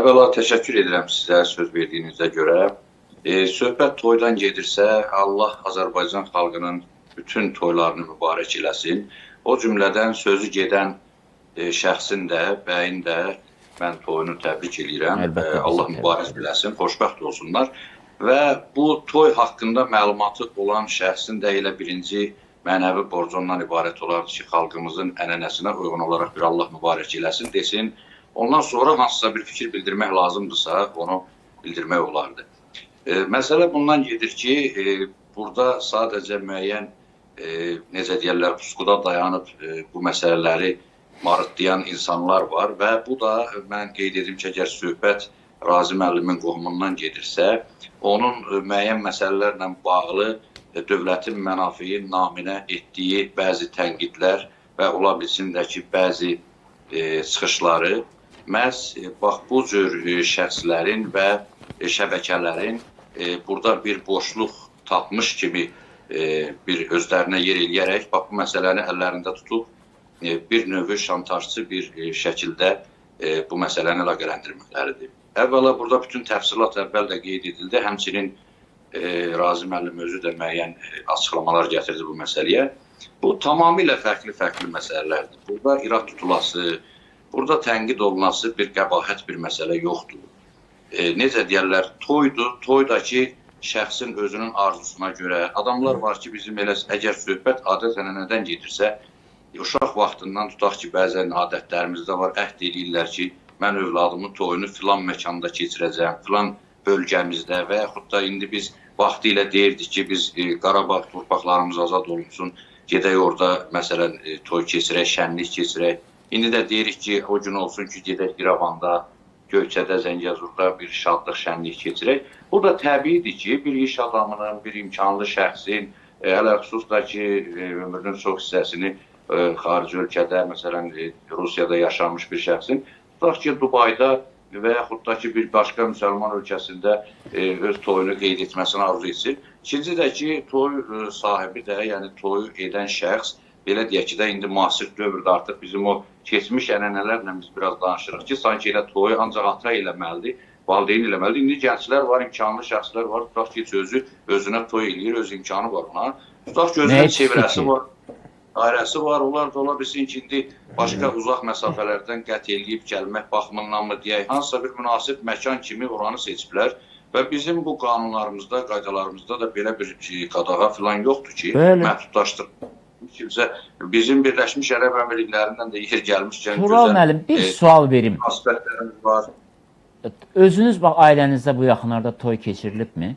Əvvəla təşəkkür edirəm sizə söz verdiyinizə görə. Söhbət toydan gedirsə, Allah Azərbaycan xalqının bütün toylarını mübarək eləsin. O cümlədən sözü gedən şəxsin də, bəyin də mən toyunu təbrik edirəm. Allah mübarək biləsin, xoşbəxt olsunlar. Və bu toy haqqında məlumatı olan şəxsin də elə birinci mənəvi borcu ondan ibarət olardı ki, xalqımızın ənənəsinə uyğun olaraq bir Allah mübarək eləsin desin. Ondan sonra hansısa bir fikir bildirmək lazımdırsa, onu bildirmək olardı. Məsələ bundan gedir ki, burada sadəcə müəyyən, necə deyərlər, pusquda dayanıb bu məsələləri marıtlayan insanlar var və bu da mən qeyd edim ki, əgər söhbət Razi müəllimin qohumundan gedirsə, onun müəyyən məsələlərlə bağlı dövlətin mənafiyi naminə etdiyi bəzi tənqidlər və ola bilsin də ki, bəzi çıxışları məhz bax bu cür şəxslərin və şəbəkələrin burada bir boşluq tapmış kimi bir özlərinə yer eləyərək bax bu məsələni əllərində tutub bir növ şantajçı bir şəkildə bu məsələni əlaqələndirməkləridir. Əvvəla burada bütün təfsilat əvvəl də qeyd edildi. Həmçinin Razi müəllim özü də müəyyən açıqlamalar gətirdi bu məsələyə. Bu tamamilə fərqli məsələlərdir. Burada irad tutulası, burada tənqid olunması bir qəbahət bir məsələ yoxdur. Necə deyərlər, toydur, toydakı şəxsin özünün arzusuna görə. Adamlar var ki, bizim elə əgər söhbət adət-ənənədən gedirsə, uşaq vaxtından tutaq ki, bəzən adətlərimizdə var, əhd edirlər ki, mən övladımın toyunu filan məkanda keçirəcəm, filan bölgəmizdə və yaxud da indi biz vaxtı ilə deyirdik ki, biz Qarabağ torpaqlarımız azad olunsun, gedək orada məsələn toy keçirək, şənlik keçirək. İndi də deyirik ki, o gün olsun ki, gedək İrəvanda, Göyçədə, Zəngəzurda bir şadlıq, şənlik keçirək. Burada təbiidir ki, bir iş adamının, bir imkanlı şəxsin, hələ xüsus da ki, ömrünün çox hissəsini xarici ölkədə, məsələn Rusiyada yaşamış bir şəxsin, tutaq ki, Dubayda və yaxud da ki, bir başqa müsəlman ölkəsində öz toyunu qeyd etməsini arzu etsin. İkinci də ki, toy sahibi də, yəni toyu edən şəxs, belə deyək ki də, indi müasir dövrdə artıq bizim o keçmiş ənənələrlə biz biraz danışırıq ki, sanki elə toyu ancaq ata eləməlidir, valideyn eləməlidir. İndi gənclər var, imkanlı şəxslər var, tutaq ki, özünə toy eləyir, öz imkanı var ona. Tutaq ki, özünün çevrəsi var, dairəsi var, onlar da ola bilsin ki, indi başqa uzaq məsafələrdən qət eləyib gəlmək baxımından mı deyək, hansısa bir münasib məkan kimi oranı seçiblər və bizim bu qanunlarımızda, qaydalarımızda da belə bir qadağa filan yoxdur ki, məhdudlaşdırılır. Kimsə, bizim Birləşmiş Ərəb Əmirliklərindən də yer gəlmişkən Tural müəllim, bir sual verim. Aspektlərimiz var. Özünüz bax, ailənizdə bu yaxınlarda toy keçirilibmi?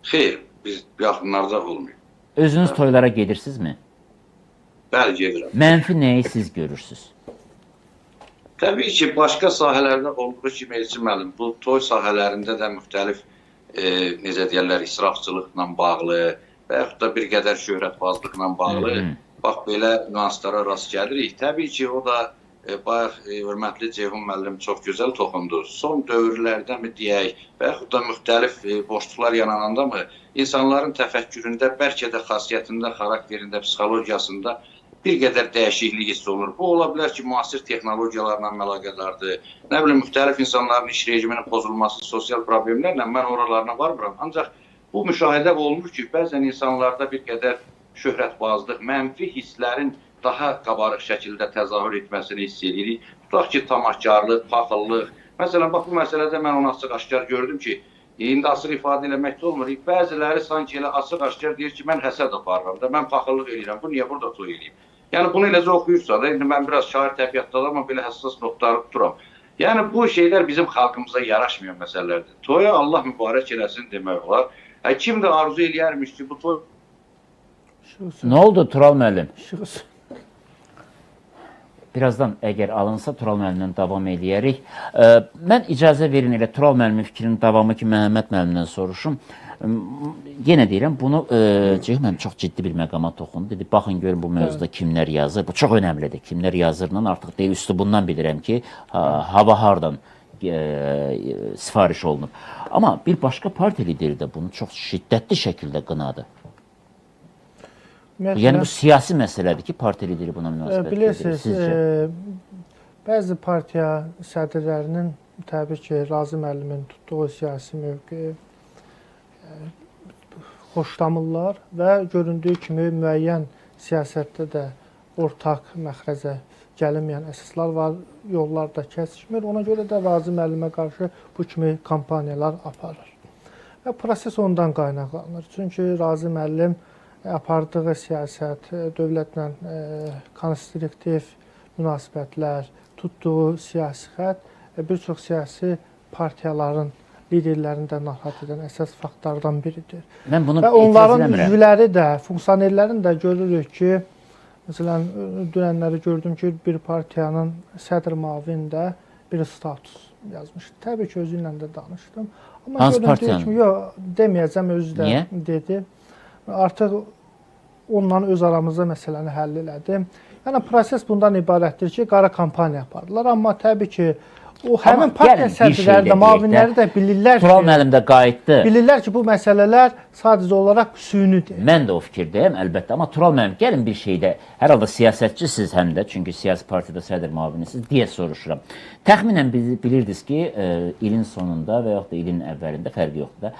Xeyr, biz yaxınlarda olmuyor. Özünüz toylara gedirsinizmi? Bəli, gedirəm. Mənfi nəyi siz görürsünüz? Təbii ki, başqa sahələrdə olduğu kimi Elçin müəllim, bu toy sahələrində də müxtəlif, necə deyərlər, israfçılıqla bağlı və yaxud da bir qədər şöhrətbazlıqla bağlı, bax, belə nüanslara rast gəlirik. Təbii ki, o da, bayaq, hörmətli Ceyhun müəllim çox gözəl toxundu. Son dövrlərdə mi deyək və yaxud da müxtəlif boşluqlar yarananda mı, insanların təfəkküründə, bəlkə də xasiyyətində, xarakterində, psixologiyasında bir qədər dəyişiklik hiss olunur. Bu, ola bilər ki, müasir texnologiyalarla əlaqədardır. Nə bilim, müxtəlif insanların iş rejiminin pozulması, sosial problemlərlə mən oralarına varmıram. Ancaq bu müşahidə olunur ki, bəzən insanlarda bir qədər şöhrətbazlıq, mənfi hisslərin daha qabarıq şəkildə təzahür etməsini hiss edirik. Tutaq ki, tamahkarlıq, paxıllıq. Məsələn, bax, bu məsələdə mən onu açıq-aşkar gördüm ki, indi açıq ifadə eləmək də olmur. Bəziləri sanki elə açıq-aşkar deyir ki, mən həsəd aparıram da, mən paxıllıq eləyirəm, bu niyə burada toy eləyim? Yəni, bunu eləcə oxuyursa da, indi mən biraz şair təbiətdə amma belə həssas notları tuturam. Yəni, bu şeylər bizim xalqımıza yaraşmayan məsələlərdir. Toya Allah mübarək eləsin demək olar. Kim də arzu eləyərmiş ki, bu toy... Nə oldu Tural müəllim? Birazdan əgər alınsa Tural müəllimdən davam eləyərik. Mən icazə verin elə Tural müəllimin fikrinin davamı ki, Məhəmməd müəllimdən soruşum. Yenə deyirəm, bunu Ceyhun müəllim çox ciddi bir məqama toxundu. Dedi, baxın görün bu mövzuda kimlər yazır. Bu çox önəmlidir. Kimlər yazırla artıq deyil, üslubundan bilirəm ki, hava hardan sifariş olunub. Amma bir başqa partiya lideri də bunu çox şiddətli şəkildə qınadı. Yəni bu siyasi məsələdir ki, partiya lideri buna münasibət bilirsiniz, bəzi partiya sədrlərinin təbii ki, Razi müəllimin tutduğu siyasi mövqeyi xoşlamırlar və göründüyü kimi müəyyən siyasətdə də ortaq məxrəcə gəlinməyən əsaslar var, yollar da kəsişmir. Ona görə də Razi müəllimə qarşı bu kimi kampaniyalar aparır. Və proses ondan qaynaqlanır. Çünki Razi müəllim apardığı siyasət, dövlətlə konstruktiv münasibətlər, tutduğu siyasi xətt bir çox siyasi partiyaların liderlərini də narahat edən əsas faktlardan biridir. Mən bunu və etiraz onların eləmirəm. üzvləri də, funksionerlərini də görürük ki, məsələn, dünənləri gördüm ki, bir partiyanın sədr müavinində bir status yazmışdı. Təbii ki, özü ilə də danışdım. Amma Hansı göründüyü partiyanın? kimi, yox, deməyəcəm, özü də Niyə? dedi. Artıq onunla öz aramızda məsələni həll elədim. Yəni, proses bundan ibarətdir ki, qara kampaniya apardılar. Amma təbii ki, o həmin partiya sədrləri də, müavinləri də bilirlər Tural müəllim də qayıtdı. bilirlər ki, bu məsələlər sadəcə olaraq sünidir. Mən də o fikirdəyəm, əlbəttə. Amma Tural müəllim, gəlin bir şeydə, hər halda siyasətçisiz həm də, çünki siyasi partiyada sədr müavinisiz deyə soruşuram. Təxminən bilirdiniz ki, ilin sonunda və yaxud da ilin əvvəlində, fərqi yoxdur da,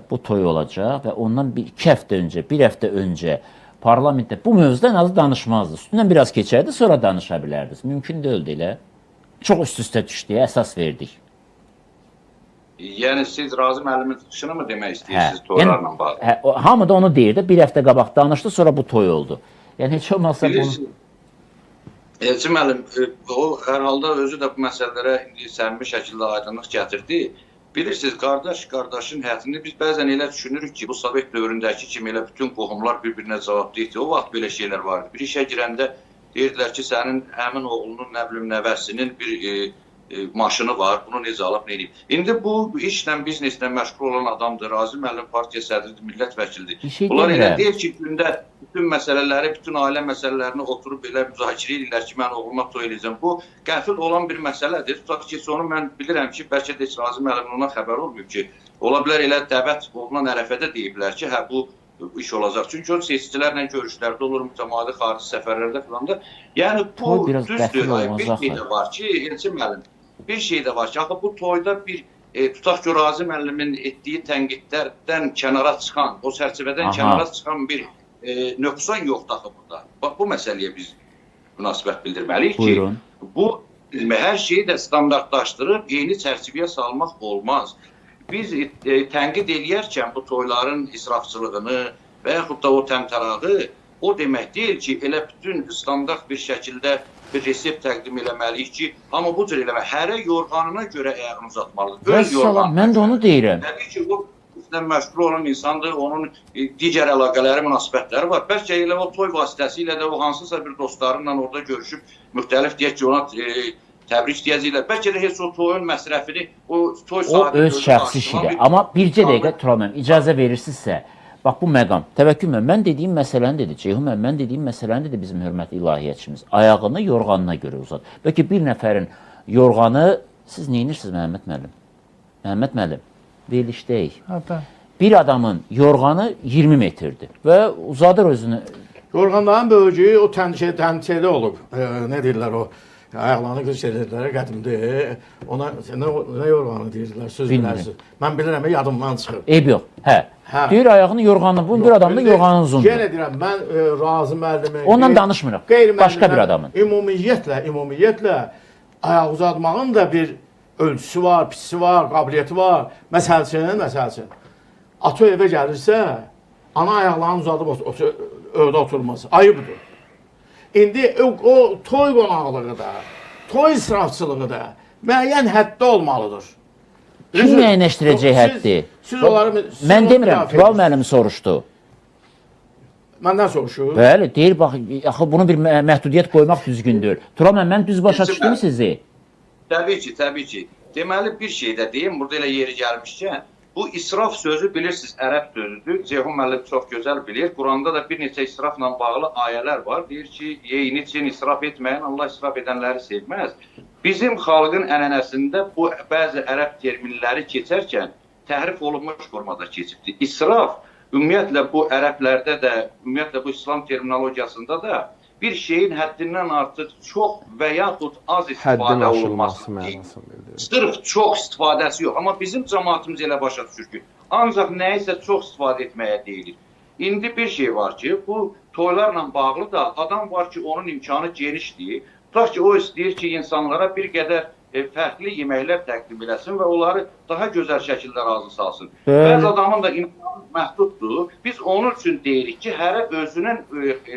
bu toy olacaq və ondan iki həftə öncə, bir həftə öncə parlamentdə bu mövzuda ən azı danışmazdı. Üstündən biraz keçərdi, sonra danışa bilərdiniz. Mümkün deyildi elə. Çox üst-üstə düşdüyə əsas verdik. Yəni siz Razi müəllimin çıxışını mı demək istəyirsiniz toylarla bağlı? Hamı da onu deyirdi. Bir həftə qabaq danışdı, sonra bu toy oldu. Yəni heç olmazsa bunu... Elçi müəllim, o hər halda özü də bu məsələlərə indi səmimi şəkildə aydınlıq gətirdi. Bilirsiniz, qardaşın həyatında biz bəzən elə düşünürük ki, bu Sovet dövründəki kimi elə bütün qohumlar bir-birinə cavabdehdir. O vaxt belə şeylər vardı. Bir işə girəndə deyirdilər ki, sənin həmin oğlunun, nə bilim, nəvəsinin bir maşını var, bunu necə alıb, nə edib. İndi bu işlə, bizneslə məşğul olan adamdır, Razi müəllim partiya sədridir, millət vəkildir. Bunlar elə deyil ki, gündə bütün məsələləri, bütün ailə məsələlərini oturub elə müzakirə edirlər ki, mən oğluma toy edəcəm. Bu, qəfil olan bir məsələdir. Tutaq ki, onu mən bilirəm ki, bəlkə də Razi müəllimin ona xəbər olmuyor ki, ola bilər elə dəvət olunan ərəfədə deyiblər ki, hə, bu iş olacaq. Çünki o seçicilərlə görüşlərdə olur, mütəmadi xarici səfərlərdə falan da. Yəni, bu düzdür. Bir şey də var ki, Elçi müəllim, bir şey də var ki, axı bu toyda bir tutaq ki, Razi müəllimin etdiyi tənqidlərdən kənara çıxan, o çərçivədən kənara çıxan bir nöqsan yoxdur axı burada. Bax, bu məsələyə biz münasibət bildirməliyik ki, bu hər şeyi də standartlaşdırıb eyni çərçivəyə salmaq olmaz. Biz tənqid eləyərkən bu toyların israfçılığını və yaxud da o təmtərağı, o demək deyil ki, elə bütün standart bir şəkildə bir resept təqdim eləməliyik ki, amma bu cür eləmək, hərə yorğanına görə əyağını uzatmalıdır. Öz yorğanına. Mən də onu deyirəm. Təbii ki, bu bizdən məşğul olan insandır, onun digər əlaqələri, münasibətləri var. Bəlkə elə o toy vasitəsilə də o hansısa bir dostlarınla orada görüşüb, müxtəlif deyək ki, ona təbrik deyəcəklər. Bəlkə də heç o toyun məsrəfini, o toy sahibi... O öz şəxsi işidir. Amma bircə dəqiqə Tural müəllim, icazə verirsinizsə, bax bu məqam, təvəkkül müəllim, mən dediyim məsələni dedi, Ceyhun müəllim, mən dediyim məsələni dedi bizim hörmətli ilahiyyatçımız. Ayağını yorğanına görə uzat. Bəlkə bir nəfərin yorğanı, siz neyinirsiniz Məhəmməd müəllim? Məhəmməd müəllim, verilişdəyik. Bir adamın yorğanı 20 metrdir və uzadır özünü. Yorğanların böyücüyü o təmtədə olub, nə deyirlər o? Ayaqlarını qız şeylərə qədimdir. Ona nə yorğanı deyirdilər, söz bilərsiniz. Mən bilirəm, yadımdan çıxıb. Eyb yox, hə. Deyir ayağını yorğanını, bu bir adamda yorğanın uzundur. Yenə deyirəm, mən Razi müəllimin... Ondan danışmırıq, başqa bir adamın. Ümumiyyətlə, ayaq uzatmağın da bir ölçüsü var, pisi var, qabiliyyəti var. Məsəl üçün, atı evə gəlirsə, ana ayaqlarını uzadıb evdə oturmaz. Ayıbdır. İndi o toy qonaqlığı da, toy israfçılığı da müəyyən həddə olmalıdır. Kim müəyyənləşdirəcək həddi? Mən demirəm, Tural müəllim soruşdu. Məndən soruşur? Bəli, deyir, bax, bunu bir məhdudiyyət qoymaq düzgündür. Tural müəllim, mən düz başa düşdüm sizi? Təbii ki. Deməli, bir şey də deyim, burada elə yeri gəlmişkən, bu israf sözü bilirsiniz, ərəb sözüdür. Ceyhun müəllim çox gözəl bilir. Quranda da bir neçə israfla bağlı ayələr var. Deyir ki, yeyini için israf etməyin, Allah israf edənləri sevməz. Bizim xalqın ənənəsində bu bəzi ərəb terminləri keçərkən təhrif olunmuş formada keçibdir. İsraf, ümumiyyətlə bu ərəblərdə də, ümumiyyətlə bu İslam terminologiyasında da bir şeyin həddindən artıq çox və yaxud az Həddin istifadə aşılması olunması. mənasını bildirir. Sırf çox istifadəsi yox. Amma bizim cəmaatımız elə başa düşür ki, ancaq nəyisə çox istifadə etməyə deyilir. İndi bir şey var ki, bu toylarla bağlı da adam var ki, onun imkanı genişdir. Tutaq ki, o istəyir ki, insanlara bir qədər fərqli yeməklər təqdim eləsin və onları daha gözəl şəkildə razı salsın. Bəzi adamın da imkanı məhduddur. Biz onun üçün deyirik ki, hərə özünün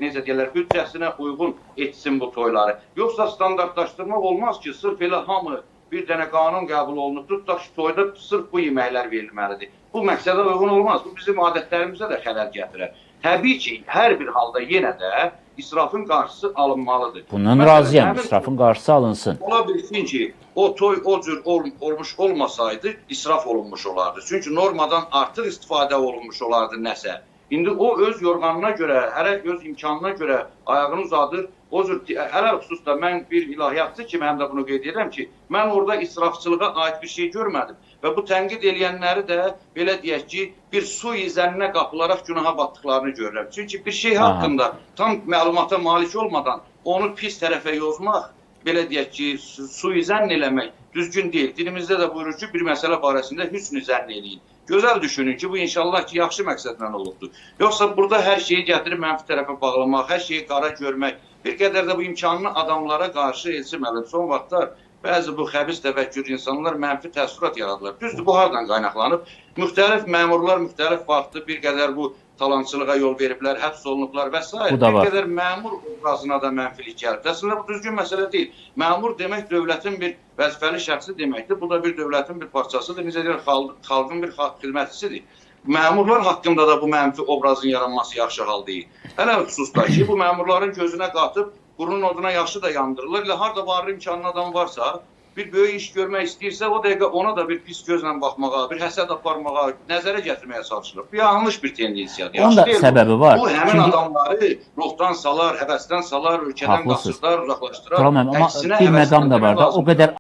necə deyirlər, büdcəsinə uyğun etsin bu toyları. Yoxsa standartlaşdırmaq olmaz ki, sırf elə hamı bir dənə qanun qəbul olunub, tutaq ki, toyda sırf bu yeməklər verilməlidir. Bu məqsədə uyğun olmaz. Bu bizim adətlərimizə də xələl gətirər. Təbii ki, hər bir halda yenə də israfın qarşısı alınmalıdır. Bundan razıyam, israfın qarşısı alınsın. Ola bilsin ki, o toy o cür olmuş olmasaydı, israf olunmuş olardı. Çünki normadan artıq istifadə olunmuş olardı nəsə. İndi o öz yorğanına görə, hərə öz imkanına görə ayağını uzadır. O cür, ələl xüsusda mən bir ilahiyyatçı kimi həm də bunu qeyd edirəm ki, mən orada israfçılığa aid bir şey görmədim. Və bu tənqid eləyənləri də, belə deyək ki, bir sui-zənnə qapılaraq günaha batdıqlarını görürəm. Çünki bir şey haqqında tam məlumata malik olmadan onu pis tərəfə yozmaq, belə deyək ki, sui-zənn eləmək düzgün deyil. Dilimizdə də buyurur ki, bir məsələ barəsində hüsnü zənn eləyin. Gözəl düşünün ki, bu inşallah ki, yaxşı məqsədlə olubdur. Yoxsa burada hər şeyi gətirib mənfi tərəfə bağlamaq, hər şeyi qara görmək, bir qədər də bu imkanlı adamlara qarşı elçiməli. Son vaxtlar bəzi bu xəbis təfəkkür insanlar mənfi təəssürat yaradılar. Düzdür, bu hardan qaynaqlanıb? Müxtəlif məmurlar müxtəlif vaxtı bir qədər bu talançılığa yol veriblər, həbs olunublar və s. Bir qədər məmur obrazına da mənfilik gəlib. Əslində bu düzgün məsələ deyil. Məmur demək dövlətin bir vəzifəli şəxsi deməkdir. Bu da bir dövlətin bir parçasıdır. Necə deyir, xalqın bir xidmətçisidir. Məmurlar haqqında da bu mənfi obrazın yaranması yaxşı hal deyil. Hələ xüsusda ki, bu məmurların gözünə qatıb, burunun oduna yaxşı da yandırırlar. Elə harda varlı imkanlı adam varsa, bir böyük iş görmək istəyirsə, o dəqiqə ona da bir pis gözlə baxmağa, bir həsəd aparmağa, nəzərə gətirməyə çalışılır. Bu yanlış bir tendensiyadır. Onun da səbəbi var. Bu həmin adamları ruhdan salar, həvəsdən salar, ölkədən qaçırlar, uzaqlaşdırar. Amma bir məqam da var da, o qədər